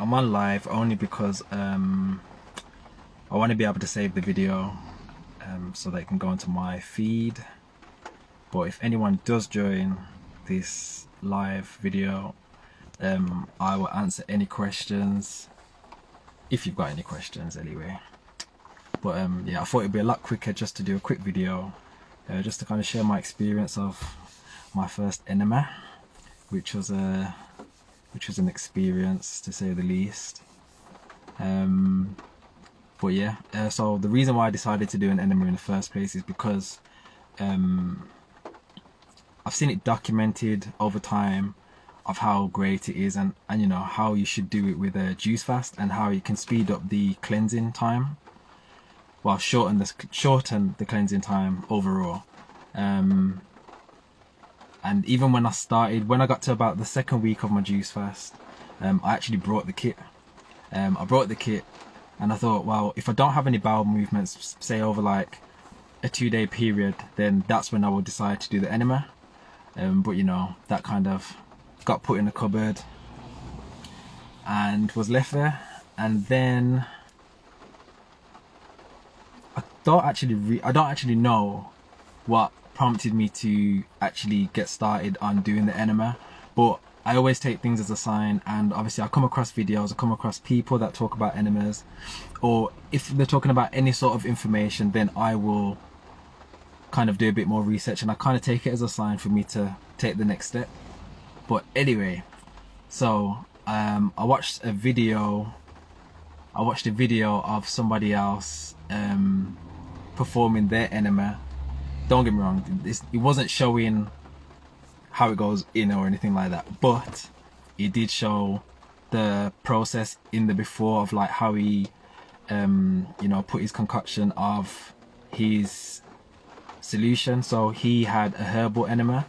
I'm on live only because I want to be able to save the video so that it can go into my feed. But if anyone does join this live video, I will answer any questions, if you've got any questions anyway. But yeah, I thought it'd be a lot quicker just to do a quick video, just to kind of share my experience of my first enema, which was an experience to say the least. But yeah, so the reason why I decided to do an enema in the first place is because I've seen it documented over time of how great it is, and you know how you should do it with a juice fast, and how it can speed up the cleansing time, well, shorten the cleansing time overall. And even when I got to about the second week of my juice fast, I actually brought the kit. I brought the kit, and I thought, well, if I don't have any bowel movements, say over like a 2-day period, then that's when I will decide to do the enema. But you know, that kind of got put in the cupboard and was left there. And then I don't actually know what prompted me to actually get started on doing the enema, but I always take things as a sign. And obviously I come across videos, I come across people that talk about enemas, or if they're talking about any sort of information, then I will kind of do a bit more research, and I kind of take it as a sign for me to take the next step. But anyway, so I watched a video of somebody else performing their enema. Don't get me wrong, it wasn't showing how it goes in or anything like that, but it did show the process in the before of like how he you know, put his concoction of his solution. So he had a herbal enema.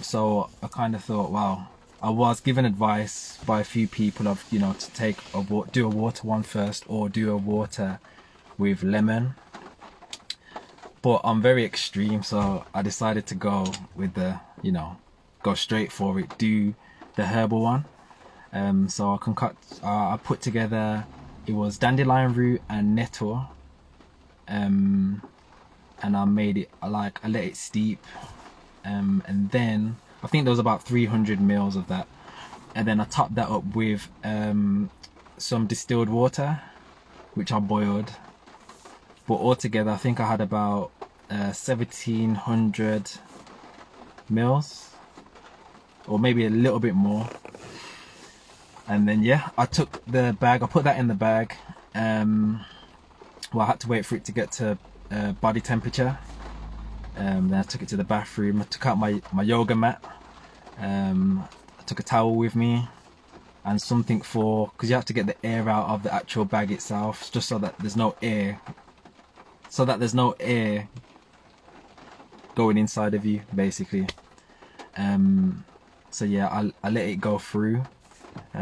So I kind of thought, wow, I was given advice by a few people of, you know, to do a water one first, or do a water with lemon. But I'm very extreme, so I decided to go with the, you know, go straight for it, do the herbal one. So I put together, it was dandelion root and nettle, and I made it, I let it steep, and then I think there was about 300 mils of that, and then I topped that up with some distilled water, which I boiled. But altogether I think I had about 1700 mils, or maybe a little bit more. And then yeah, I took the bag, I put that in the bag. Well, I had to wait for it to get to body temperature. Then I took it to the bathroom. I took out my yoga mat. I took a towel with me and something because you have to get the air out of the actual bag itself, just so that there's no air, going inside of you, basically. So yeah, I let it go through.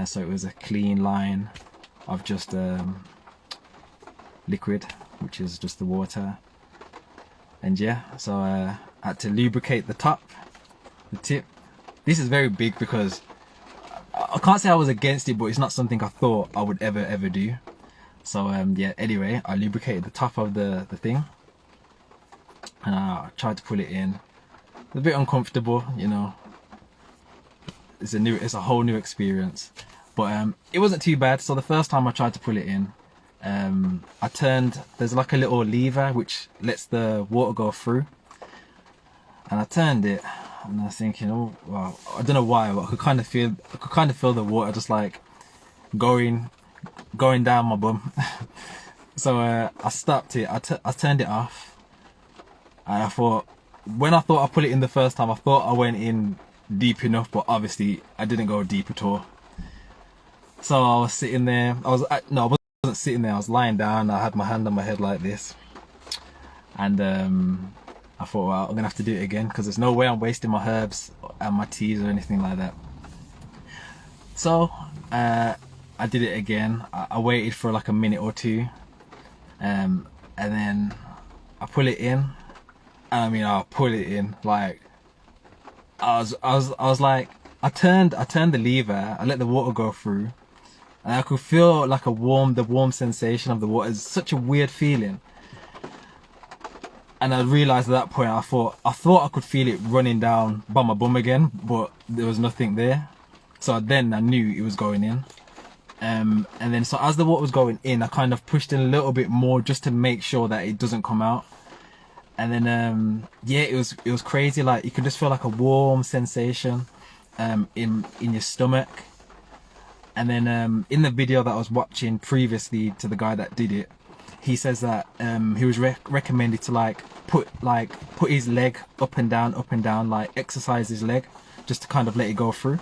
So it was a clean line of just liquid, which is just the water. And yeah, so I had to lubricate the tip. This is very big because I can't say I was against it, but it's not something I thought I would ever do. So yeah, anyway, I lubricated the top of the thing, and I tried to pull it in. It's a bit uncomfortable, you know. It's a whole new experience, but it wasn't too bad. So the first time I tried to pull it in, there's like a little lever which lets the water go through, and I turned it, and I was thinking, oh wow, I don't know why, but I could kind of feel the water just like going down my bum. So I stopped it. I turned it off, and I thought I put it in the first time, I thought I went in deep enough, but obviously I didn't go deep at all. So I was sitting there. I wasn't sitting there. I was lying down. I had my hand on my head like this, and I thought, well, I'm gonna have to do it again, because there's no way I'm wasting my herbs and my teas or anything like that. So I did it again. I waited for like a minute or two, and then I pull it in. I mean, I pull it in like I was like, I turned the lever, I let the water go through, and I could feel like the warm sensation of the water. It's such a weird feeling. And I realized at that point, I thought I could feel it running down by my bum again, but there was nothing there. So then I knew it was going in. And then so as the water was going in, I kind of pushed in a little bit more just to make sure that it doesn't come out. And then yeah, it was crazy. Like you could just feel like a warm sensation in your stomach. And then in the video that I was watching previously to the guy that did it, he says that he was recommended to like put his leg up and down, like exercise his leg just to kind of let it go through.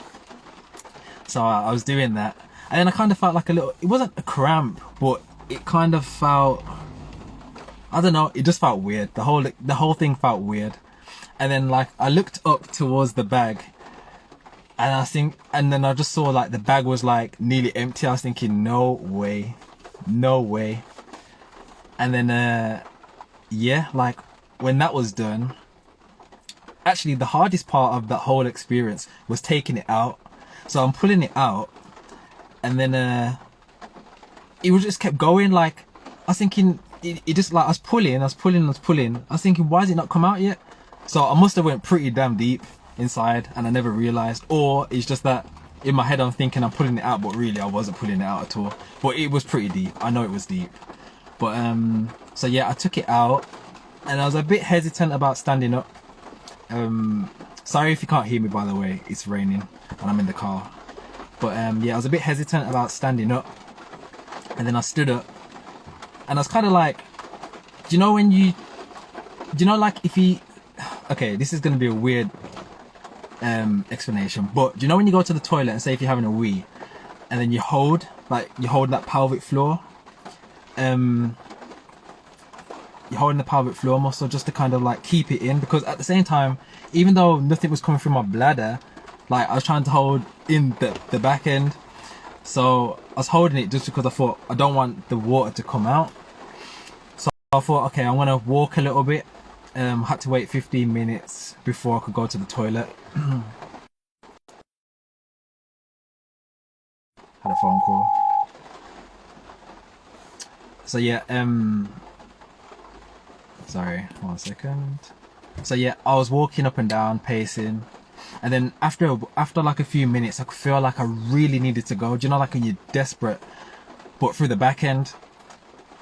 So I was doing that, and then I kind of felt like a little, it wasn't a cramp, but it kind of felt, I don't know, it just felt weird. The whole thing felt weird. And then like I looked up towards the bag, and then I just saw like the bag was like nearly empty. I was thinking, no way. And then yeah, like when that was done, actually the hardest part of that whole experience was taking it out. So I'm pulling it out, and then it just kept going. Like I was thinking, it just like I was pulling. I was thinking, why has it not come out yet? So I must have went pretty damn deep inside, and I never realized. Or it's just that in my head I'm thinking I'm pulling it out, but really I wasn't pulling it out at all. But it was pretty deep. I know it was deep. But so yeah, I took it out, and I was a bit hesitant about standing up. Sorry if you can't hear me, by the way, it's raining and I'm in the car. But yeah, I was a bit hesitant about standing up, and then I stood up, and I was kind of like, do you know like if you, okay, this is going to be a weird explanation, but do you know when you go to the toilet and say if you're having a wee, and then you hold that pelvic floor, you're holding the pelvic floor muscle just to kind of like keep it in, because at the same time, even though nothing was coming through my bladder, like I was trying to hold in the back end. So I was holding it just because I thought I don't want the water to come out. So I thought, okay, I'm gonna walk a little bit. Had to wait 15 minutes before I could go to the toilet. Had a phone call. So yeah, sorry, 1 second. So yeah, I was walking up and down, pacing, and then after like a few minutes, I could feel like I really needed to go. Do you know, like when you're desperate, but through the back end.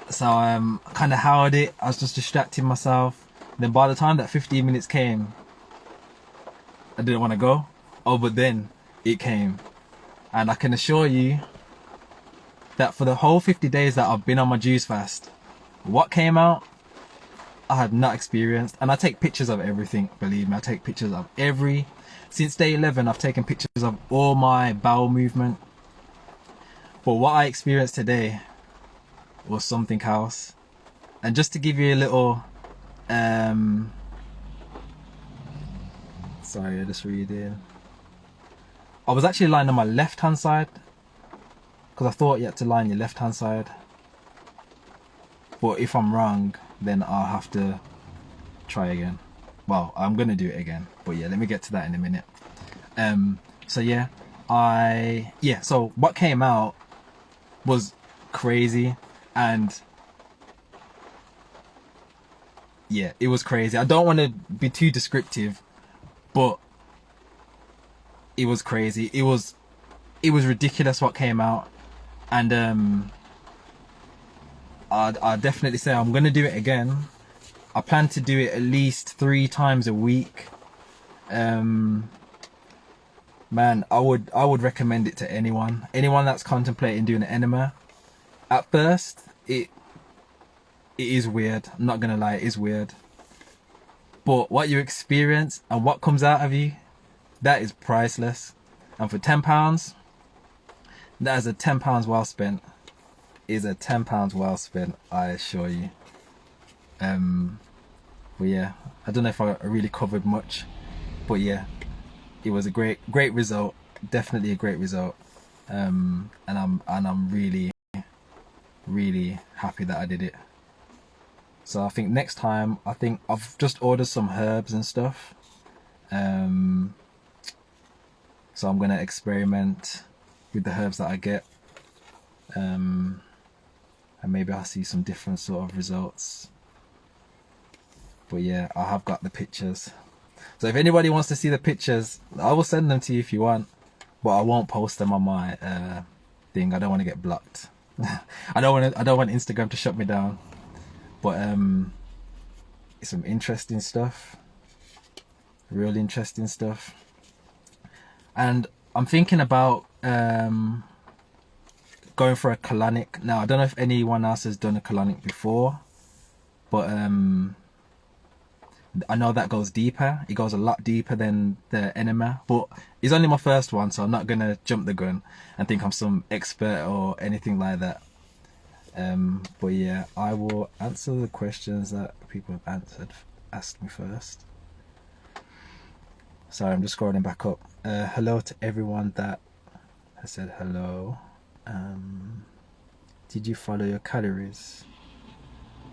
So I kind of held it. I was just distracting myself. Then by the time that 15 minutes came, I didn't want to go. Oh, but then it came, and I can assure you that for the whole 50 days that I've been on my juice fast, what came out, I had not experienced. And I take pictures of everything, believe me, I take pictures of since day 11 I've taken pictures of all my bowel movement. But what I experienced today was something else. And just to give you a little sorry, I just reading. I was actually lying on my left hand side, because I thought you had to lie on your left hand side. But if I'm wrong, then I'll have to try again. Well, I'm gonna do it again, but yeah, let me get to that in a minute. So yeah, so what came out was crazy, and yeah, it was crazy. I don't want to be too descriptive, but it was crazy. It was ridiculous what came out, and I'd definitely say I'm gonna do it again. I plan to do it at least 3 times a week. Man, I would recommend it to anyone that's contemplating doing an enema. At first, it is weird. I'm not gonna lie, it is weird. But what you experience and what comes out of you, that is priceless. And for £10, that is a £10 well spent. Is a £10 well spent, I assure you. But yeah, I don't know if I really covered much, but yeah, it was a great result. Definitely a great result. And I'm really happy that I did it. So I think next time, I've just ordered some herbs and stuff. So I'm gonna experiment with the herbs that I get. and maybe I'll see some different sort of results. But yeah, I have got the pictures, so if anybody wants to see the pictures, I will send them to you if you want, but I won't post them on my thing. I don't want to get blocked. I don't want Instagram to shut me down. But it's some interesting stuff, real interesting stuff. And I'm thinking about going for a colonic. Now, I don't know if anyone else has done a colonic before, but I know that goes deeper. It goes a lot deeper than the enema, but it's only my first one, so I'm not gonna jump the gun and think I'm some expert or anything like that. But yeah, I will answer the questions that people have asked me first. Sorry, I'm just scrolling back up. Hello to everyone that has said hello. Did you follow your calories?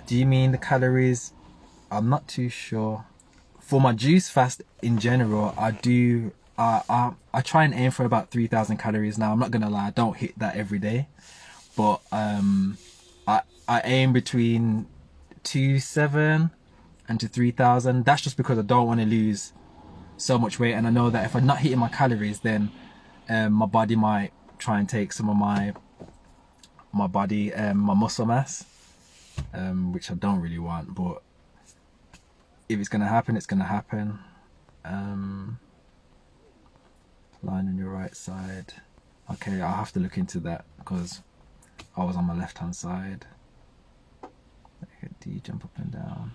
Do you mean the calories? I'm not too sure. For my juice fast in general, I do I try and aim for about 3,000 calories. Now, I'm not gonna lie, I don't hit that every day, but I aim between 2,700 and to 3,000. That's just because I don't want to lose so much weight, and I know that if I'm not hitting my calories, then my body might try and take some of my body my muscle mass, which I don't really want. But if it's gonna happen, it's gonna happen. Line on your right side. Okay, I'll have to look into that because I was on my left hand side. Do you jump up and down?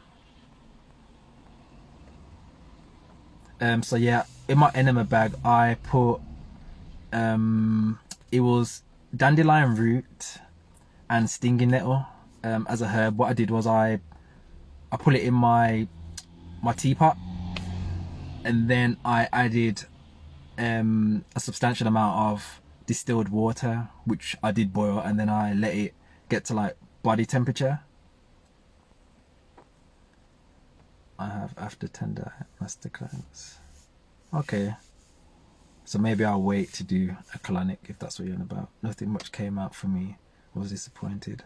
So yeah, in my enema bag I put it was dandelion root and stinging nettle as a herb. What I did was I put it in my teapot, and then I added a substantial amount of distilled water, which I did boil, and then I let it get to like body temperature. I have after tender masterclass. Okay, so maybe I'll wait to do a colonic if that's what you're on about. Nothing much came out for me. I was disappointed.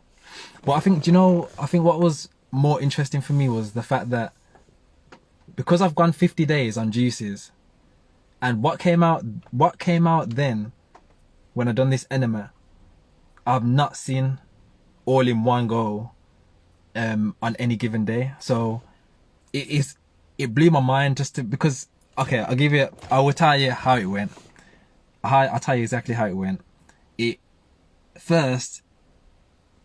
But I think, do you know, I think what was more interesting for me was the fact that because I've gone 50 days on juices, and what came out then when I done this enema, I've not seen all in one go on any given day. So it blew my mind just to, because okay, I will tell you how it went. I'll tell you exactly how it went. It first,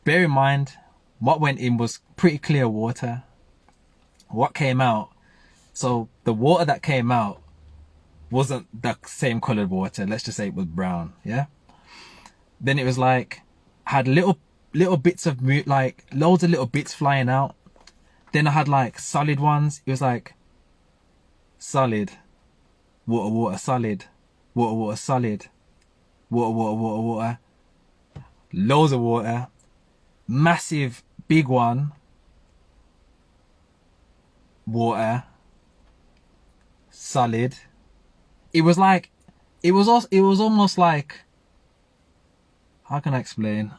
bear in mind, what went in was pretty clear water. What came out, so the water that came out wasn't the same colored water. Let's just say it was brown, yeah? Then it was like, had little bits of, like loads of little bits flying out. Then I had like solid ones. It was like solid, water, solid, water, solid, water, loads of water, massive big one, water, solid. It was like, it was almost like, how can I explain?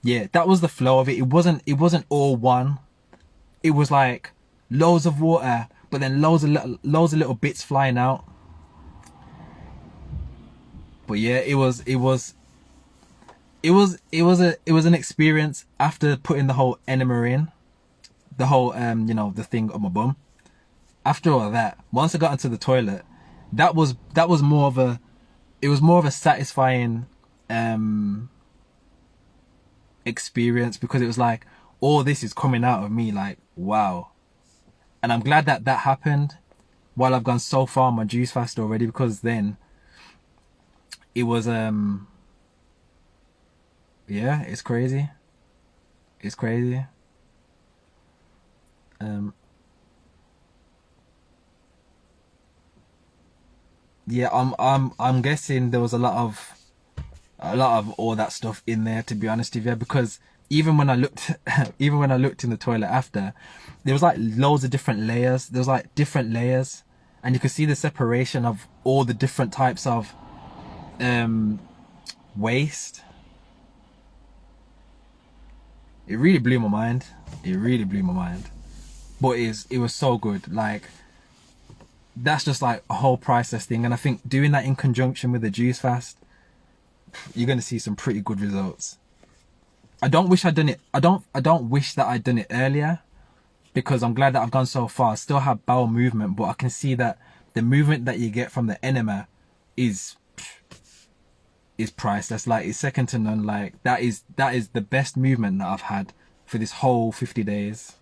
Yeah, that was the flow of it. It wasn't all one. It was like loads of water, but then loads of little bits flying out. But yeah, it was an experience after putting the whole enema in, the whole you know, the thing on my bum. After all that, once I got into the toilet, that was more of a satisfying experience, because it was like, all this is coming out of me, like, wow. And I'm glad that happened while I've gone so far on my juice fast already, because then it was yeah, it's crazy. Yeah, I'm guessing there was a lot of all that stuff in there, to be honest with you, because even when I looked in the toilet after, there was like loads of different layers. There was like different layers, and you could see the separation of all the different types of waste. It really blew my mind. It really blew my mind. But it was so good. Like, that's just like a whole priceless thing. And I think doing that in conjunction with the juice fast, you're gonna see some pretty good results. I don't wish I'd done it. I don't wish that I'd done it earlier, because I'm glad that I've gone so far. I still have bowel movement, but I can see that the movement that you get from the enema is priceless. Like, it's second to none. Like, that is the best movement that I've had for this whole 50 days.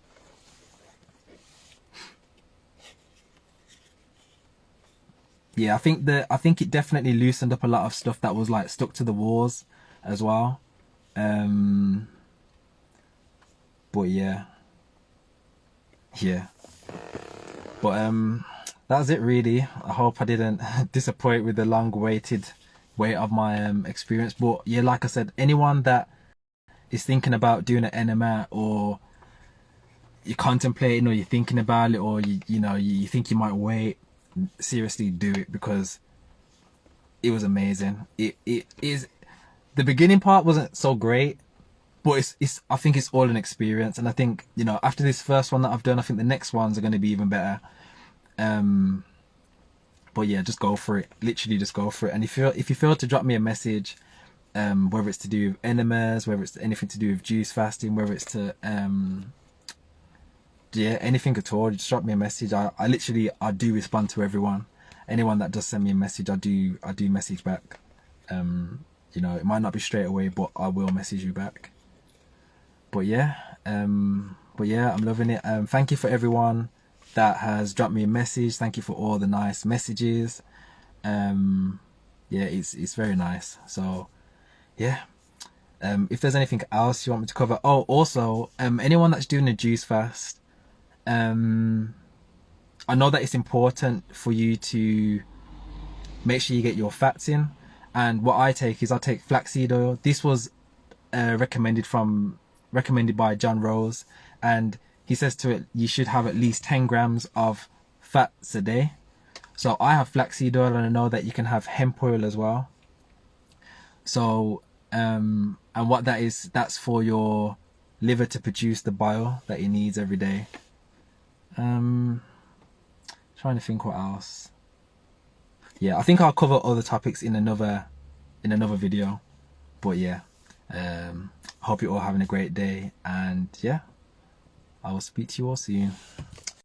Yeah, I think it definitely loosened up a lot of stuff that was like stuck to the walls as well. But yeah. But that's it really. I hope I didn't disappoint with the long-awaited wait of my experience. But yeah, like I said, anyone that is thinking about doing an enema, or you're contemplating, or you're thinking about it, or you think you might wait, seriously do it, because it was amazing. It is, the beginning part wasn't so great, but it's I think it's all an experience. And I think, after this first one that I've done, I think the next ones are going to be even better. But yeah, just go for it. Literally just go for it. And if you feel to drop me a message, whether it's to do with enemas, whether it's anything to do with juice fasting, whether it's to yeah, anything at all, just drop me a message. I do respond to everyone. Anyone that does send me a message, I do message back. It might not be straight away, but I will message you back. But yeah, I'm loving it. Thank you for everyone that has dropped me a message. Thank you for all the nice messages. Yeah, it's very nice. So yeah, if there's anything else you want me to cover, oh, also, anyone that's doing a juice fast, I know that it's important for you to make sure you get your fats in. And what I take flaxseed oil. This was recommended by John Rose, and he says to it, you should have at least 10 grams of fats a day. So I have flaxseed oil, and I know that you can have hemp oil as well. So and what that is, that's for your liver to produce the bile that it needs every day. Trying to think what else. Yeah, I think I'll cover other topics in another video. But yeah, hope you're all having a great day, and yeah, I will speak to you all soon.